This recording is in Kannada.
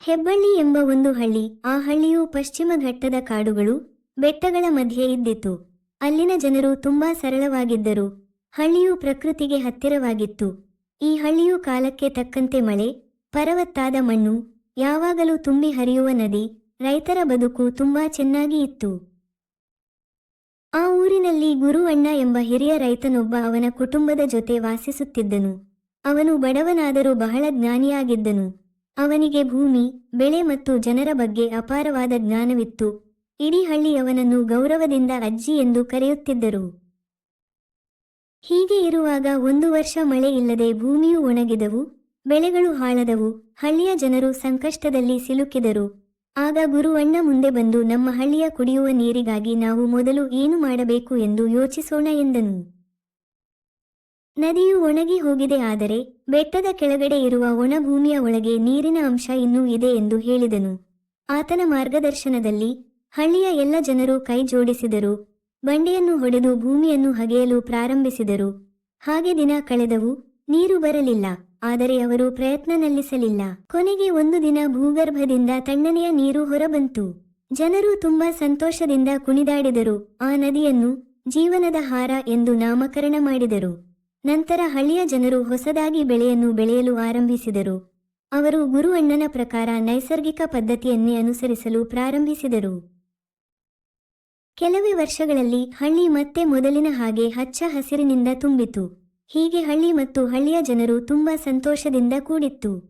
ಹೆಬ್ಬಳ್ಳಿ ಎಂಬ ಒಂದು ಹಳ್ಳಿ. ಆ ಹಳ್ಳಿಯು ಪಶ್ಚಿಮ ಘಟ್ಟದ ಕಾಡುಗಳು, ಬೆಟ್ಟಗಳ ಮಧ್ಯೆ ಇದ್ದಿತು. ಅಲ್ಲಿನ ಜನರು ತುಂಬಾ ಸರಳವಾಗಿದ್ದರು. ಹಳ್ಳಿಯು ಪ್ರಕೃತಿಗೆ ಹತ್ತಿರವಾಗಿತ್ತು. ಈ ಹಳ್ಳಿಯು ಕಾಲಕ್ಕೆ ತಕ್ಕಂತೆ ಮಳೆ, ಫಲವತ್ತಾದ ಮಣ್ಣು, ಯಾವಾಗಲೂ ತುಂಬಿ ಹರಿಯುವ ನದಿ, ರೈತರ ಬದುಕು ತುಂಬಾ ಚೆನ್ನಾಗಿ ಇತ್ತು. ಆ ಊರಿನಲ್ಲಿ ಗುರು ಅಣ್ಣ ಎಂಬ ಹಿರಿಯ ರೈತನೊಬ್ಬ ಅವನ ಕುಟುಂಬದ ಜೊತೆ ವಾಸಿಸುತ್ತಿದ್ದನು. ಅವನು ಬಡವನಾದರೂ ಬಹಳ ಜ್ಞಾನಿಯಾಗಿದ್ದನು. ಅವನಿಗೆ ಭೂಮಿ, ಬೆಳೆ ಮತ್ತು ಜನರ ಬಗ್ಗೆ ಅಪಾರವಾದ ಜ್ಞಾನವಿತ್ತು. ಇಡೀ ಹಳ್ಳಿ ಅವನನ್ನು ಗೌರವದಿಂದ ಅಜ್ಜಿ ಎಂದು ಕರೆಯುತ್ತಿದ್ದರು. ಹೀಗೆ ಇರುವಾಗ ಒಂದು ವರ್ಷ ಮಳೆ ಇಲ್ಲದೆ ಭೂಮಿಯು ಒಣಗಿದವು, ಬೆಳೆಗಳು ಹಾಳಾದವು, ಹಳ್ಳಿಯ ಜನರು ಸಂಕಷ್ಟದಲ್ಲಿ ಸಿಲುಕಿದರು. ಆಗ ಗುರು ಅಣ್ಣ ಮುಂದೆ ಬಂದು, ನಮ್ಮ ಹಳ್ಳಿಯ ಕುಡಿಯುವ ನೀರಿಗಾಗಿ ನಾವು ಮೊದಲು ಏನು ಮಾಡಬೇಕು ಎಂದು ಯೋಚಿಸೋಣ ಎಂದನು. ನದಿಯು ಒಣಗಿ ಹೋಗಿದೆ, ಆದರೆ ಬೆಟ್ಟದ ಕೆಳಗಡೆ ಇರುವ ಒಣ ಭೂಮಿಯ ಒಳಗೆ ನೀರಿನ ಅಂಶ ಇನ್ನೂ ಇದೆ ಎಂದು ಹೇಳಿದನು. ಆತನ ಮಾರ್ಗದರ್ಶನದಲ್ಲಿ ಹಳ್ಳಿಯ ಎಲ್ಲ ಜನರು ಕೈ ಜೋಡಿಸಿದರು. ಬಂಡೆಯನ್ನು ಹೊಡೆದು ಭೂಮಿಯನ್ನು ಹಗೆಯಲು ಪ್ರಾರಂಭಿಸಿದರು. ಹಾಗೆ ದಿನ ಕಳೆದವು, ನೀರು ಬರಲಿಲ್ಲ. ಆದರೆ ಅವರು ಪ್ರಯತ್ನ ನಿಲ್ಲಿಸಲಿಲ್ಲ. ಕೊನೆಗೆ ಒಂದು ದಿನ ಭೂಗರ್ಭದಿಂದ ತಣ್ಣನೆಯ ನೀರು ಹೊರಬಂತು. ಜನರು ತುಂಬಾ ಸಂತೋಷದಿಂದ ಕುಣಿದಾಡಿದರು. ಆ ನದಿಯನ್ನು ಜೀವನದ ಹಾರ ಎಂದು ನಾಮಕರಣ ಮಾಡಿದರು. ನಂತರ ಹಳ್ಳಿಯ ಜನರು ಹೊಸದಾಗಿ ಬೆಳೆಯನ್ನು ಬೆಳೆಯಲು ಆರಂಭಿಸಿದರು. ಅವರು ಗುರು ಅಣ್ಣನ ಪ್ರಕಾರ ನೈಸರ್ಗಿಕ ಪದ್ಧತಿಯನ್ನೇ ಅನುಸರಿಸಲು ಪ್ರಾರಂಭಿಸಿದರು. ಕೆಲವೇ ವರ್ಷಗಳಲ್ಲಿ ಹಳ್ಳಿ ಮತ್ತೆ ಮೊದಲಿನ ಹಾಗೆ ಹಚ್ಚ ಹಸಿರಿನಿಂದ ತುಂಬಿತು. ಹೀಗೆ ಹಳ್ಳಿ ಮತ್ತು ಹಳ್ಳಿಯ ಜನರು ತುಂಬಾ ಸಂತೋಷದಿಂದ ಕೂಡಿತ್ತು.